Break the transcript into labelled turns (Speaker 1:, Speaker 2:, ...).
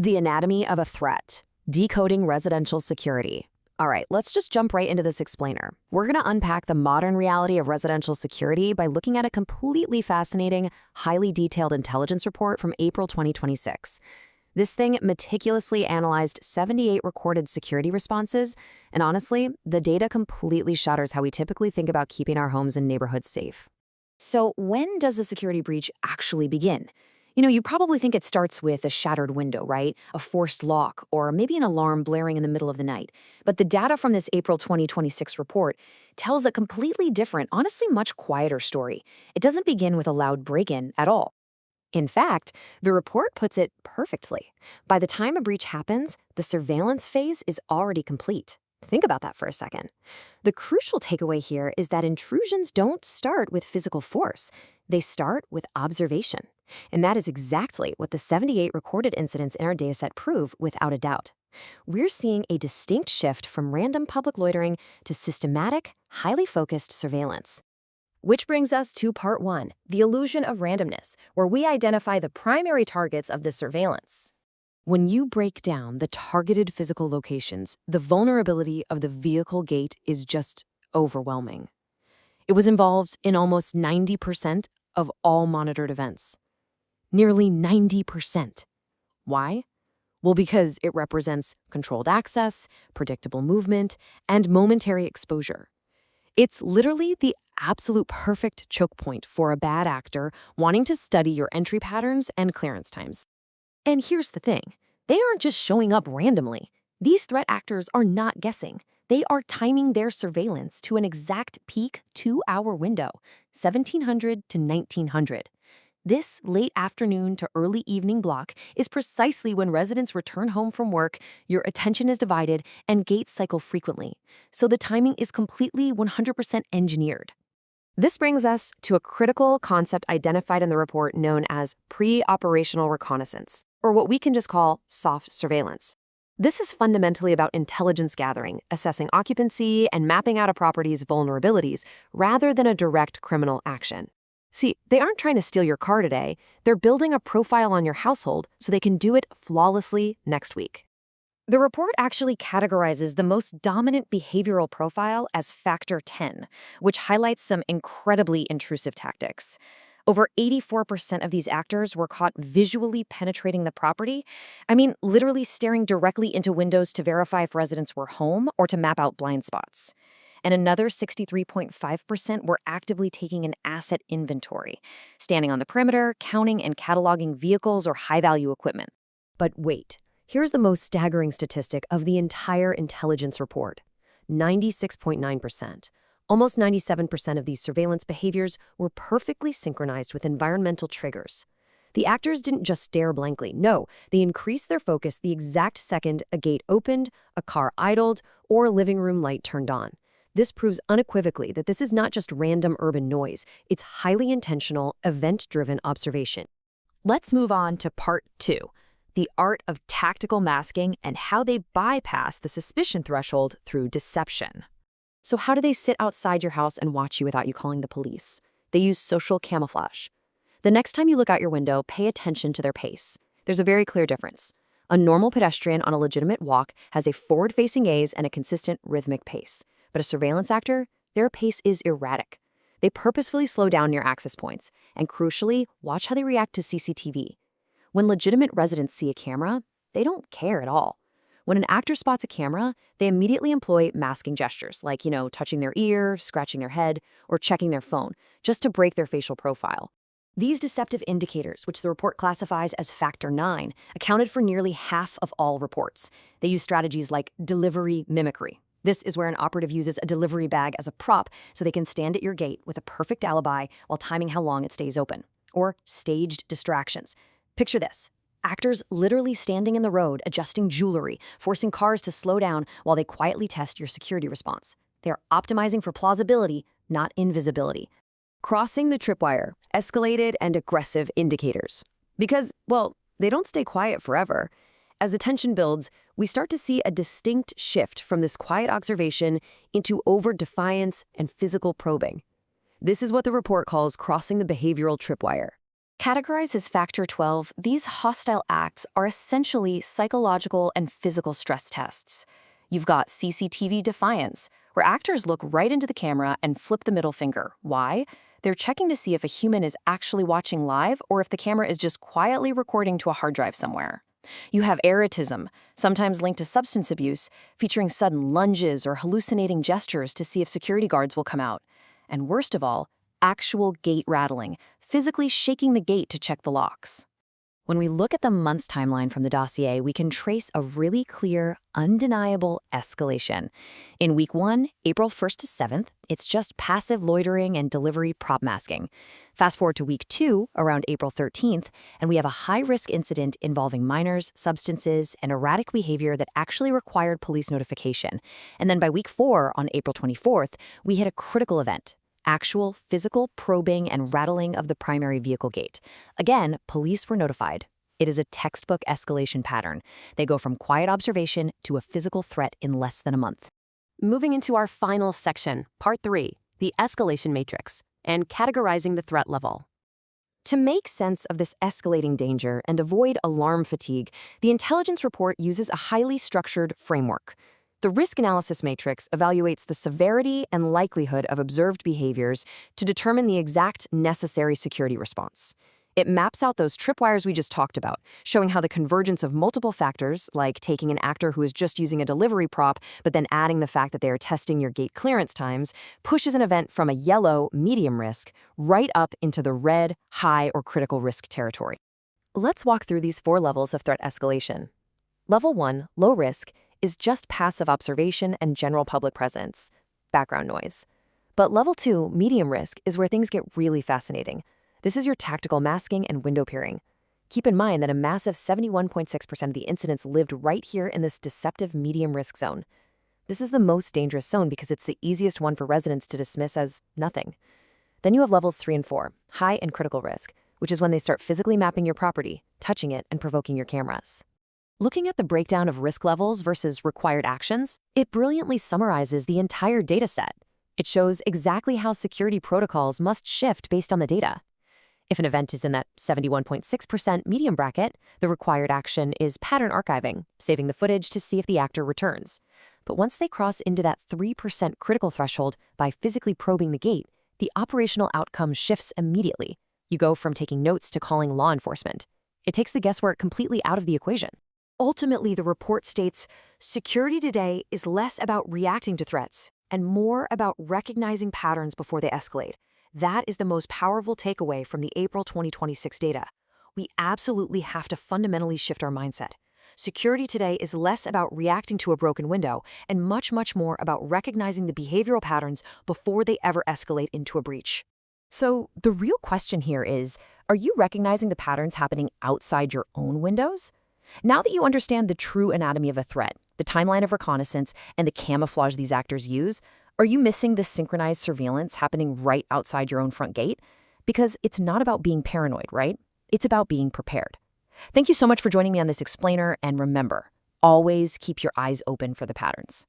Speaker 1: The anatomy of a threat. Decoding residential security. All right, let's just jump right into this explainer. We're going to unpack the modern reality of residential security by looking at a completely fascinating, highly detailed intelligence report from April 2026. This thing meticulously analyzed 78 recorded security responses, and honestly, the data completely shatters how we typically think about keeping our homes and neighborhoods safe. So when does the security breach actually begin? You probably think it starts with a shattered window, right? A forced lock, or maybe an alarm blaring in the middle of the night. But the data from this April 2026 report tells a completely different, honestly much quieter story. It doesn't begin with a loud break-in at all. In fact, the report puts it perfectly. By the time a breach happens, the surveillance phase is already complete. Think about that for a second. The crucial takeaway here is that intrusions don't start with physical force. They start with observation. And that is exactly what the 78 recorded incidents in our dataset prove without a doubt. We're seeing a distinct shift from random public loitering to systematic, highly focused surveillance.
Speaker 2: Which brings us to part 1, the illusion of randomness, where we identify the primary targets of this surveillance.
Speaker 1: When you break down the targeted physical locations, the vulnerability of the vehicle gate is just overwhelming. It was involved in almost 90% of all monitored events. Nearly 90%. Why? Well, because it represents controlled access, predictable movement, and momentary exposure. It's literally the absolute perfect choke point for a bad actor wanting to study your entry patterns and clearance times. And here's the thing. They aren't just showing up randomly. These threat actors are not guessing. They are timing their surveillance to an exact peak 2-hour window, 1700 to 1900. This late afternoon to early evening block is precisely when residents return home from work, your attention is divided, and gates cycle frequently. So the timing is completely 100% engineered. This brings us to a critical concept identified in the report known as pre-operational reconnaissance, or what we can just call soft surveillance. This is fundamentally about intelligence gathering, assessing occupancy, and mapping out a property's vulnerabilities, rather than a direct criminal action. See, they aren't trying to steal your car today. They're building a profile on your household so they can do it flawlessly next week. The report actually categorizes the most dominant behavioral profile as Factor 10, which highlights some incredibly intrusive tactics. Over 84% of these actors were caught visually penetrating the property. I mean, literally staring directly into windows to verify if residents were home or to map out blind spots. And another 63.5% were actively taking an asset inventory, standing on the perimeter, counting and cataloging vehicles or high-value equipment. But wait, here's the most staggering statistic of the entire intelligence report. 96.9%. Almost 97% of these surveillance behaviors were perfectly synchronized with environmental triggers. The actors didn't just stare blankly. No, they increased their focus the exact second a gate opened, a car idled, or a living room light turned on. This proves unequivocally that this is not just random urban noise. It's highly intentional, event-driven observation. Let's move on to part 2, the art of tactical masking and how they bypass the suspicion threshold through deception. So how do they sit outside your house and watch you without you calling the police? They use social camouflage. The next time you look out your window, pay attention to their pace. There's a very clear difference. A normal pedestrian on a legitimate walk has a forward-facing gaze and a consistent rhythmic pace. But a surveillance actor, their pace is erratic. They purposefully slow down near access points, and crucially, watch how they react to CCTV. When legitimate residents see a camera, they don't care at all. When an actor spots a camera, they immediately employ masking gestures, like, touching their ear, scratching their head, or checking their phone, just to break their facial profile. These deceptive indicators, which the report classifies as Factor 9, accounted for nearly half of all reports. They use strategies like delivery mimicry. This is where an operative uses a delivery bag as a prop so they can stand at your gate with a perfect alibi while timing how long it stays open. Or staged distractions. Picture this. Actors literally standing in the road, adjusting jewelry, forcing cars to slow down while they quietly test your security response. They are optimizing for plausibility, not invisibility. Crossing the tripwire, escalated and aggressive indicators. Because, well, they don't stay quiet forever. As the tension builds, we start to see a distinct shift from this quiet observation into overt defiance and physical probing. This is what the report calls crossing the behavioral tripwire.
Speaker 2: Categorized as Factor 12, these hostile acts are essentially psychological and physical stress tests. You've got CCTV defiance, where actors look right into the camera and flip the middle finger. Why? They're checking to see if a human is actually watching live or if the camera is just quietly recording to a hard drive somewhere. You have erotism, sometimes linked to substance abuse, featuring sudden lunges or hallucinating gestures to see if security guards will come out. And worst of all, actual gate rattling, physically shaking the gate to check the locks. When we look at the months timeline from the dossier, we can trace a really clear, undeniable escalation. In week 1, April 1st to 7th, it's just passive loitering and delivery prop masking. Fast forward to week 2, around April 13th, and we have a high-risk incident involving minors, substances, and erratic behavior that actually required police notification. And then by week 4, on April 24th, we hit a critical event. Actual physical probing and rattling of the primary vehicle gate. Again, police were notified. It is a textbook escalation pattern. They go from quiet observation to a physical threat in less than a month.
Speaker 1: Moving into our final section, Part 3, the escalation matrix, and categorizing the threat level. To make sense of this escalating danger and avoid alarm fatigue, the intelligence report uses a highly structured framework. The risk analysis matrix evaluates the severity and likelihood of observed behaviors to determine the exact necessary security response. It maps out those tripwires we just talked about, showing how the convergence of multiple factors, like taking an actor who is just using a delivery prop, but then adding the fact that they are testing your gate clearance times, pushes an event from a yellow, medium risk, right up into the red, high, or critical risk territory. Let's walk through these 4 levels of threat escalation. Level 1, low risk, is just passive observation and general public presence, background noise. But level 2, medium risk, is where things get really fascinating. This is your tactical masking and window peering. Keep in mind that a massive 71.6% of the incidents lived right here in this deceptive medium risk zone. This is the most dangerous zone because it's the easiest one for residents to dismiss as nothing. Then you have levels 3 and 4, high and critical risk, which is when they start physically mapping your property, touching it, and provoking your cameras. Looking at the breakdown of risk levels versus required actions, it brilliantly summarizes the entire data set. It shows exactly how security protocols must shift based on the data. If an event is in that 71.6% medium bracket, the required action is pattern archiving, saving the footage to see if the actor returns. But once they cross into that 3% critical threshold by physically probing the gate, the operational outcome shifts immediately. You go from taking notes to calling law enforcement. It takes the guesswork completely out of the equation. Ultimately, the report states, security today is less about reacting to threats and more about recognizing patterns before they escalate. That is the most powerful takeaway from the April 2026 data. We absolutely have to fundamentally shift our mindset. Security today is less about reacting to a broken window and much, much more about recognizing the behavioral patterns before they ever escalate into a breach. So the real question here is, are you recognizing the patterns happening outside your own windows? Now that you understand the true anatomy of a threat, the timeline of reconnaissance, and the camouflage these actors use, are you missing the synchronized surveillance happening right outside your own front gate? Because it's not about being paranoid, right? It's about being prepared. Thank you so much for joining me on this explainer, and remember, always keep your eyes open for the patterns.